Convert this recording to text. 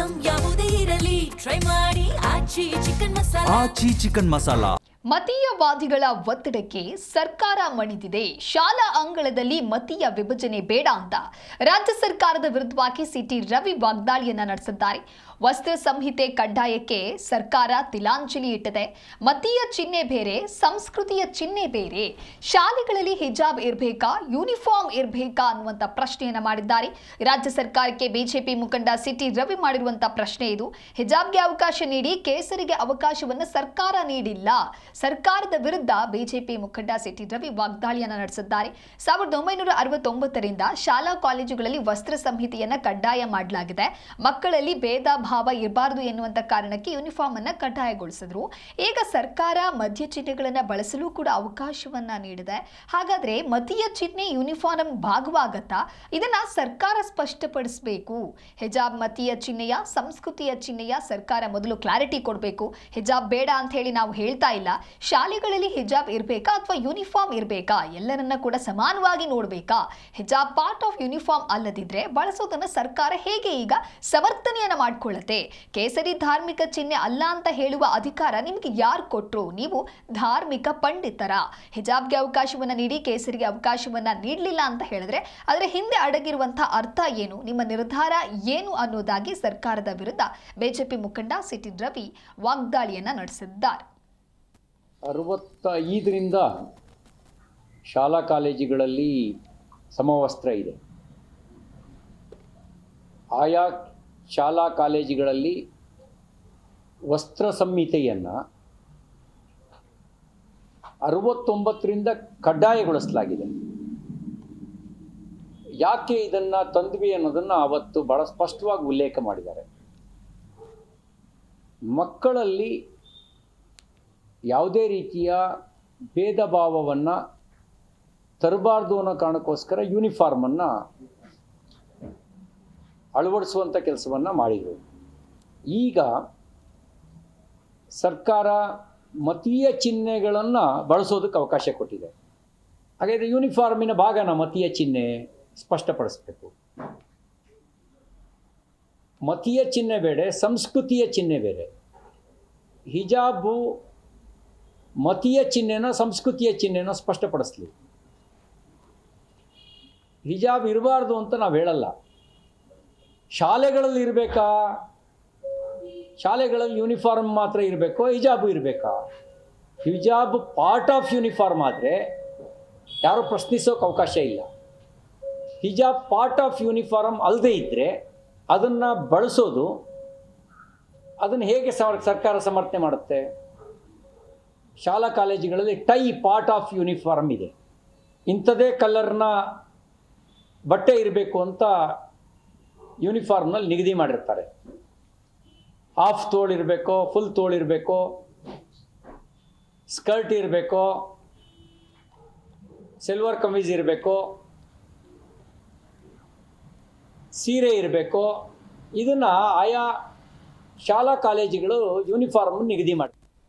Item ಯಾವುದೇ ಇರಲಿ try ಮಾಡಿ ಆಚಿ ಚಿಕನ್ ಮಸಾಲಾ. ಆಚಿ ಚಿಕನ್ ಮಸಾಲಾ. ಮತೀಯವಾದಿಗಳ ಒತ್ತಡಕ್ಕೆ ಸರ್ಕಾರ ಮಣಿದಿದೆ. ಶಾಲಾ ಅಂಗಳದಲ್ಲಿ ಮತೀಯ ವಿಭಜನೆ ಬೇಡ ಅಂತ ರಾಜ್ಯ ಸರ್ಕಾರದ ವಿರುದ್ಧವಾಗಿ ಸಿಟಿ ರವಿ ವಾಗ್ದಾಳಿಯನ್ನ ನಡೆಸಿದ್ದಾರೆ. ವಸ್ತ್ರ ಸಂಹಿತೆ ಕಡ್ಡಾಯಕ್ಕೆ ಸರ್ಕಾರ ತಿಲಾಂಜಲಿ ಇಟ್ಟಿದೆ. ಮತೀಯ ಚಿಹ್ನೆ ಬೇರೆ, ಸಂಸ್ಕೃತಿಯ ಚಿಹ್ನೆ ಬೇರೆ. ಶಾಲೆಗಳಲ್ಲಿ ಹಿಜಾಬ್ ಇರಬೇಕಾ, ಯೂನಿಫಾರ್ಮ್ ಇರಬೇಕಾ ಅನ್ನುವಂಥ ಪ್ರಶ್ನೆಯನ್ನ ಮಾಡಿದ್ದಾರೆ. ರಾಜ್ಯ ಸರ್ಕಾರಕ್ಕೆ ಬಿಜೆಪಿ ಮುಖಂಡ ಸಿಟಿ ರವಿ ಮಾಡಿರುವಂತಹ ಪ್ರಶ್ನೆ ಇದು. ಹಿಜಾಬ್ಗೆ ಅವಕಾಶ ನೀಡಿ, ಕೇಸರಿಗೆ ಅವಕಾಶವನ್ನು ಸರ್ಕಾರ ನೀಡಿಲ್ಲ. ಸರ್ಕಾರದ ವಿರುದ್ಧ ಬಿಜೆಪಿ ಮುಖಂಡ ಸಿಟಿ ರವಿ ವಾಗ್ದಾಳಿಯನ್ನ ನಡೆಸಿದ್ದಾರೆ. 1969ರಿಂದ ಶಾಲಾ ಕಾಲೇಜುಗಳಲ್ಲಿ ವಸ್ತ್ರ ಸಂಹಿತೆಯನ್ನ ಕಡ್ಡಾಯ ಮಾಡಲಾಗಿದೆ. ಮಕ್ಕಳಲ್ಲಿ ಭೇದ ಭಾವ ಇರಬಾರದು ಎನ್ನುವಂತ ಕಾರಣಕ್ಕೆ ಯೂನಿಫಾರ್ಮ್ ಅನ್ನ ಕಡ್ಡಾಯಗೊಳಿಸಿದ್ರು. ಈಗ ಸರ್ಕಾರ ಮಧ್ಯ ಚಿಹ್ನೆಗಳನ್ನ ಬಳಸಲು ಕೂಡ ಅವಕಾಶವನ್ನ ನೀಡಿದೆ. ಹಾಗಾದ್ರೆ ಮತೀಯ ಚಿಹ್ನೆ ಯೂನಿಫಾರ್ಮ್ ಭಾಗವಾಗತ್ತಾ? ಇದನ್ನ ಸರ್ಕಾರ ಸ್ಪಷ್ಟಪಡಿಸಬೇಕು. ಹಿಜಾಬ್ ಮತೀಯ ಚಿಹ್ನೆಯ, ಸಂಸ್ಕೃತಿಯ ಚಿಹ್ನೆಯ? ಸರ್ಕಾರ ಮೊದಲು ಕ್ಲಾರಿಟಿ ಕೊಡಬೇಕು. ಹಿಜಾಬ್ ಬೇಡ ಅಂತ ಹೇಳಿ ನಾವು ಹೇಳ್ತಾ ಇಲ್ಲ. ಶಾಲೆಗಳಲ್ಲಿ ಹಿಜಾಬ್ ಇರಬೇಕಾ ಅಥವಾ ಯೂನಿಫಾರ್ಮ್ ಇರಬೇಕಾ? ಎಲ್ಲರನ್ನ ಕೂಡ ಸಮಾನವಾಗಿ ನೋಡಬೇಕಾ? ಹಿಜಾಬ್ ಪಾರ್ಟ್ ಆಫ್ ಯೂನಿಫಾರ್ಮ್ ಅಲ್ಲದಿದ್ರೆ ಬಳಸೋದನ್ನ ಸರ್ಕಾರ ಹೇಗೆ ಈಗ ಸಮರ್ಥನೆಯನ್ನ ಮಾಡ್ಕೊಳ್ಳುತ್ತೆ? ಕೇಸರಿ ಧಾರ್ಮಿಕ ಚಿಹ್ನೆ ಅಲ್ಲ ಅಂತ ಹೇಳುವ ಅಧಿಕಾರ ನಿಮಗೆ ಯಾರು ಕೊಟ್ರು? ನೀವು ಧಾರ್ಮಿಕ ಪಂಡಿತರ. ಹಿಜಾಬ್ಗೆ ಅವಕಾಶವನ್ನ ನೀಡಿ, ಕೇಸರಿಗೆ ಅವಕಾಶವನ್ನ ನೀಡಲಿಲ್ಲ ಅಂತ ಹೇಳಿದ್ರೆ ಅದರ ಹಿಂದೆ ಅಡಗಿರುವಂತಹ ಅರ್ಥ ಏನು? ನಿಮ್ಮ ನಿರ್ಧಾರ ಏನು ಅನ್ನೋದಾಗಿ ಸರ್ಕಾರದ ವಿರುದ್ಧ ಬಿಜೆಪಿ ಮುಖಂಡ ಸಿಟಿ ರವಿ ವಾಗ್ದಾಳಿಯನ್ನ ನಡೆಸಿದ್ದಾರೆ. 65ರಿಂದ ಶಾಲಾ ಕಾಲೇಜುಗಳಲ್ಲಿ ಸಮವಸ್ತ್ರ ಇದೆ. ಆಯಾ ಶಾಲಾ ಕಾಲೇಜುಗಳಲ್ಲಿ ವಸ್ತ್ರ ಸಂಹಿತೆಯನ್ನು 69ರಿಂದ ಕಡ್ಡಾಯಗೊಳಿಸಲಾಗಿದೆ. ಯಾಕೆ ಇದನ್ನು ತಂದ್ವಿ ಅನ್ನೋದನ್ನು ಅವತ್ತು ಬಹಳ ಸ್ಪಷ್ಟವಾಗಿ ಉಲ್ಲೇಖ ಮಾಡಿದ್ದಾರೆ. ಮಕ್ಕಳಲ್ಲಿ ಯಾವುದೇ ರೀತಿಯ ಭೇದ ಭಾವವನ್ನು ತರಬಾರ್ದು ಅನ್ನೋ ಕಾರಣಕ್ಕೋಸ್ಕರ ಯೂನಿಫಾರ್ಮನ್ನು ಅಳವಡಿಸುವಂಥ ಕೆಲಸವನ್ನು ಮಾಡಿದರು. ಈಗ ಸರ್ಕಾರ ಮತೀಯ ಚಿಹ್ನೆಗಳನ್ನು ಬಳಸೋದಕ್ಕೆ ಅವಕಾಶ ಕೊಟ್ಟಿದೆ. ಹಾಗಾದರೆ ಯೂನಿಫಾರ್ಮಿನ ಭಾಗನ ಮತೀಯ ಚಿಹ್ನೆ ಸ್ಪಷ್ಟಪಡಿಸಬೇಕು. ಮತೀಯ ಚಿಹ್ನೆ ಬೇಡ, ಸಂಸ್ಕೃತಿಯ ಚಿಹ್ನೆ ಬೇರೆ. ಹಿಜಾಬು ಮತೀಯ ಚಿಹ್ನೆನೋ ಸಂಸ್ಕೃತಿಯ ಚಿಹ್ನೆನೋ ಸ್ಪಷ್ಟಪಡಿಸ್ಲಿ. ಹಿಜಾಬ್ ಇರಬಾರ್ದು ಅಂತ ನಾವು ಹೇಳಲ್ಲ. ಶಾಲೆಗಳಲ್ಲಿ ಇರಬೇಕಾ? ಶಾಲೆಗಳಲ್ಲಿ ಯೂನಿಫಾರ್ಮ್ ಮಾತ್ರ ಇರಬೇಕೋ, ಹಿಜಾಬು ಇರಬೇಕಾ? ಹಿಜಾಬ್ ಪಾರ್ಟ್ ಆಫ್ ಯೂನಿಫಾರ್ಮ್ ಆದರೆ ಯಾರೂ ಪ್ರಶ್ನಿಸೋಕೆ ಅವಕಾಶ ಇಲ್ಲ. ಹಿಜಾಬ್ ಪಾರ್ಟ್ ಆಫ್ ಯೂನಿಫಾರ್ಮ್ ಅಲ್ಲದೆ ಇದ್ದರೆ ಅದನ್ನು ಬಳಸೋದು, ಅದನ್ನು ಹೇಗೆ ಸರ್ಕಾರ ಸಮರ್ಥನೆ ಮಾಡುತ್ತೆ? ಶಾಲಾ ಕಾಲೇಜುಗಳಲ್ಲಿ ಟೈ ಪಾರ್ಟ್ ಆಫ್ ಯೂನಿಫಾರ್ಮ್ ಇದೆ. ಇಂಥದೇ ಕಲರ್ನ ಬಟ್ಟೆ ಇರಬೇಕು ಅಂತ ಯೂನಿಫಾರ್ಮ್ನಲ್ಲಿ ನಿಗದಿ ಮಾಡಿರ್ತಾರೆ. ಹಾಫ್ ತೋಳಿರಬೇಕೋ, ಫುಲ್ ತೋಳಿರಬೇಕೋ, ಸ್ಕರ್ಟ್ ಇರಬೇಕೋ, ಸಿಲ್ವರ್ ಕಮೀಸ್ ಇರಬೇಕೋ, ಸೀರೆ ಇರಬೇಕೋ, ಇದನ್ನು ಆಯಾ ಶಾಲಾ ಕಾಲೇಜುಗಳು ಯೂನಿಫಾರ್ಮ್ ನಿಗದಿ ಮಾಡಿ